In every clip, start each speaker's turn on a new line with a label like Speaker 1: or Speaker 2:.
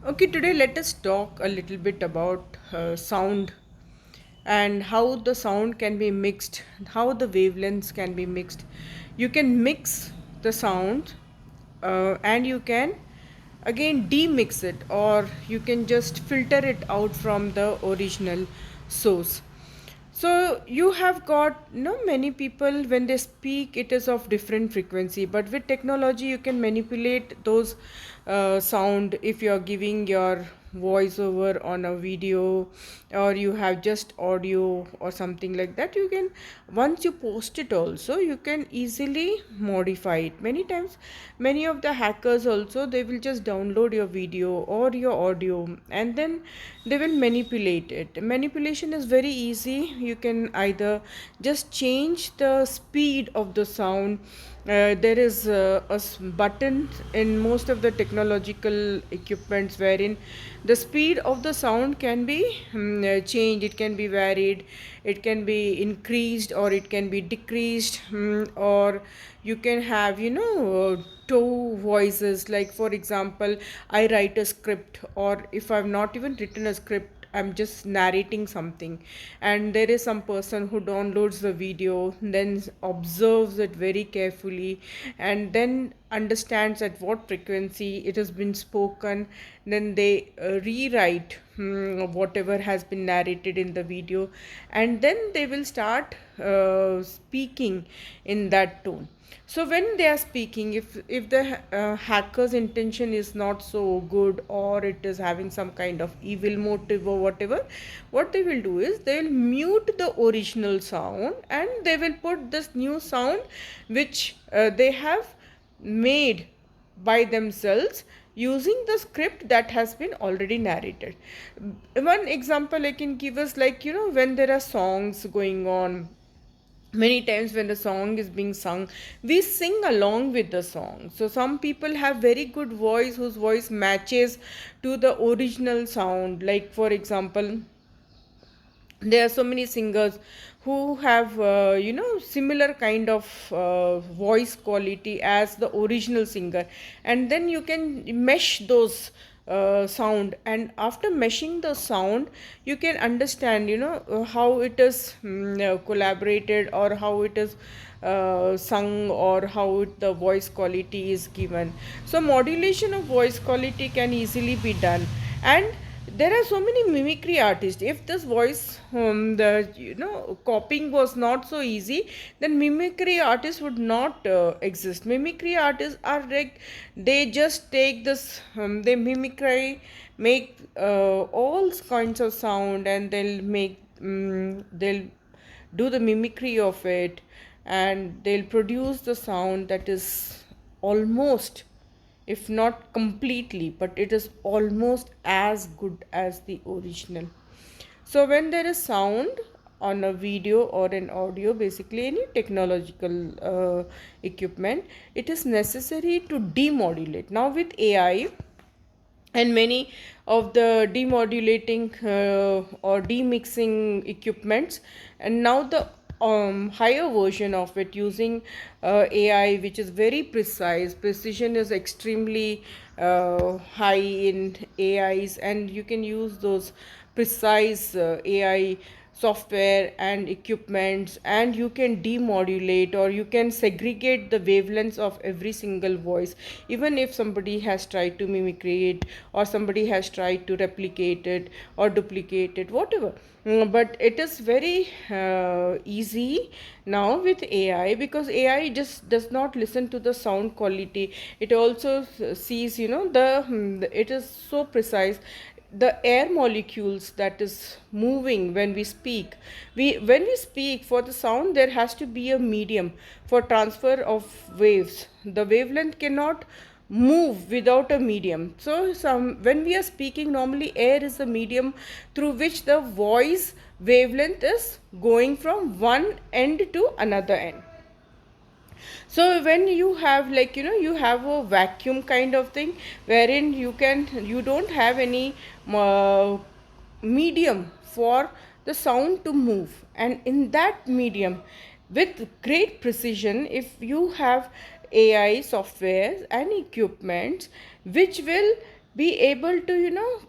Speaker 1: Okay, today let us talk a little bit about sound and how the sound can be mixed, how the wavelengths can be mixed. You can mix the sound and you can again demix it, or you can just filter it out from the original source. So you have got many people when they speak it is of different frequency, but with technology you can manipulate those sound. If you are giving your voiceover on a video, or you have just audio or something like that, you can, once you post it also, you can easily modify it. Many times many of the hackers also, they will just download your video or your audio and then they will manipulate it. Manipulation is very easy. You can either just change the speed of the sound. There is button in most of the technological equipments wherein the speed of the sound can be changed, it can be varied, it can be increased or it can be decreased, or you can have two voices. Like for example, I write a script, or if I've not even written a script, I'm just narrating something, and there is some person who downloads the video, then observes it very carefully, and then understands at what frequency it has been spoken. Then they rewrite whatever has been narrated in the video, and then they will start speaking in that tone. So when they are speaking, if the hacker's intention is not so good, or it is having some kind of evil motive or whatever, what they will do is they'll mute the original sound and they will put this new sound which they have made by themselves using the script that has been already narrated. One example I can give is, like, when there are songs going on, many times when the song is being sung, we sing along with the song. So some people have very good voice whose voice matches to the original sound. Like for example, there are so many singers who have similar kind of voice quality as the original singer, and then you can mesh those sound, and after meshing the sound you can understand how it is collaborated, or how it is sung, or how the voice quality is given. So modulation of voice quality can easily be done. And there are so many mimicry artists. If this voice the copying was not so easy, then mimicry artists would not exist. Mimicry artists are like, they just take this, they mimicry, make all kinds of sound, and they'll do the mimicry of it, and they'll produce the sound that is almost, if not completely, but it is almost as good as the original. So when there is sound on a video or an audio, basically any technological equipment, it is necessary to demodulate. Now with AI and many of the demodulating or demixing equipments, and now the higher version of it using AI, which is very precise. Precision is extremely high in AIs, and you can use those precise AI software and equipments, and you can demodulate, or you can segregate the wavelengths of every single voice. Even if somebody has tried to mimicry it, or somebody has tried to replicate it or duplicate it, whatever. But it is very easy now with AI, because AI just does not listen to the sound quality. It also sees, it is so precise, the air molecules that is moving when we speak. When we speak, for the sound there has to be a medium for transfer of waves. The wavelength cannot move without a medium. So when we are speaking, normally air is the medium through which the voice wavelength is going from one end to another end. So when you have, like, you have a vacuum kind of thing, wherein you don't have any medium for the sound to move, and in that medium, with great precision, if you have AI software and equipment which will be able to,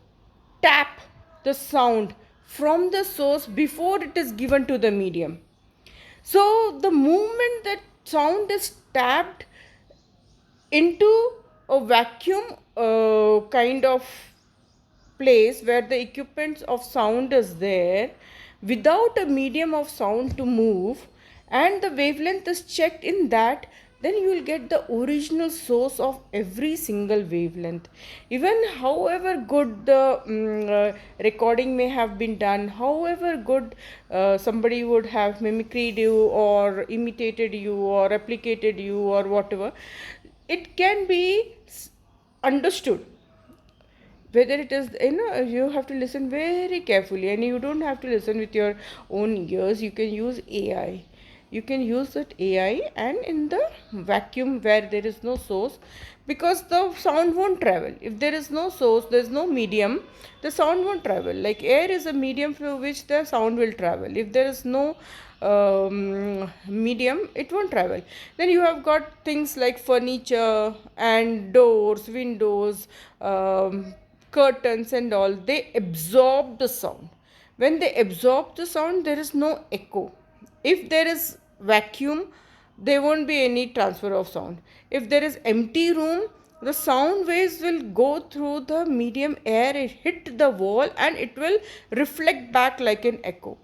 Speaker 1: tap the sound from the source before it is given to the medium. So the moment that sound is tapped into a vacuum kind of place where the equipment of sound is there, without a medium of sound to move, and the wavelength is checked in that, then you will get the original source of every single wavelength. Even however good the recording may have been done, however good somebody would have mimicred you or imitated you or replicated you or whatever, it can be understood. Whether it is, you have to listen very carefully, and you don't have to listen with your own ears. You can use AI. You can use that AI, and in the vacuum where there is no source, because the sound won't travel. If there is no source, there is no medium, the sound won't travel. Like air is a medium through which the sound will travel. If there is no medium, it won't travel. Then you have got things like furniture and doors, windows, curtains and all. They absorb the sound. When they absorb the sound, there is no echo. If there is vacuum, there won't be any transfer of sound. If there is empty room, the sound waves will go through the medium air, it hit the wall, and it will reflect back like an echo.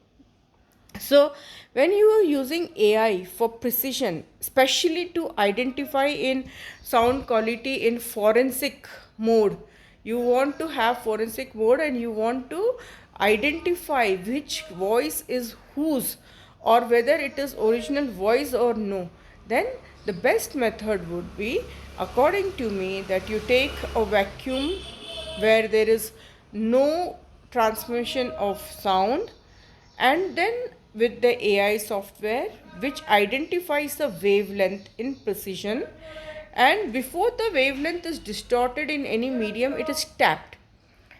Speaker 1: So when you are using AI for precision, especially to identify in sound quality in forensic mode, you want to have forensic mode and you want to identify which voice is whose, or whether it is original voice or no, then the best method would be, according to me, that you take a vacuum where there is no transmission of sound, and then with the AI software which identifies the wavelength in precision, and before the wavelength is distorted in any medium, it is tapped,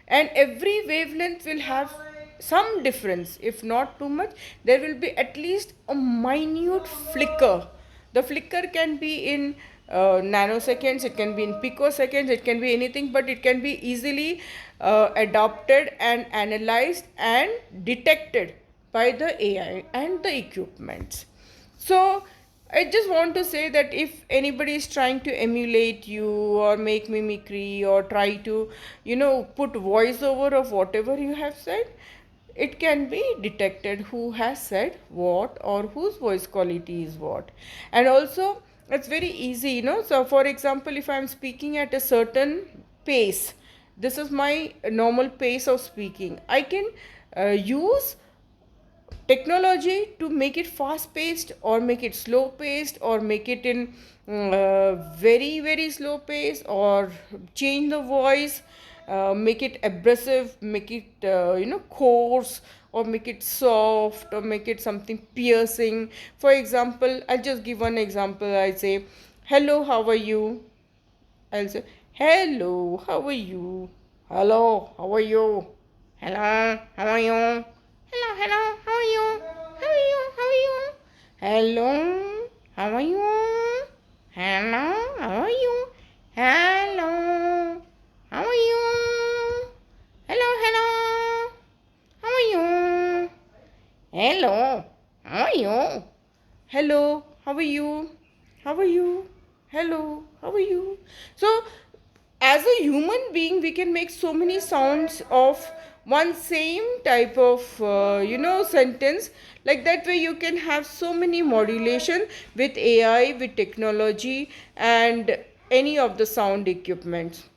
Speaker 1: and every wavelength will have some difference. If not too much, there will be at least a minute flicker. The flicker can be in nanoseconds, it can be in picoseconds, it can be anything, but it can be easily adopted and analyzed and detected by the AI and the equipments. So I just want to say that if anybody is trying to emulate you or make mimicry or try to, put voiceover of whatever you have said, it can be detected who has said what or whose voice quality is what. And also, it's very easy, So, for example, if I'm speaking at a certain pace, this is my normal pace of speaking, I can use technology to make it fast paced or make it slow paced or make it in very very slow pace, or change the voice, make it abrasive, make it coarse, or make it soft, or make it something piercing. For example, I'll just give one example. I say, hello, how are you? I'll say, hello, how are you? Hello, how are you? Hello, how are you? Hello, hello, how are you? How are you? How are you? Hello, how are you? Hello, how are you? Hello, how are you? Hello, hello, how are you? Hello, how are you? Hello, how are you? How are you? Hello, how are you? So, as a human being, we can make so many sounds of one same type of sentence. Like that way you can have so many modulation with AI, with technology and any of the sound equipments.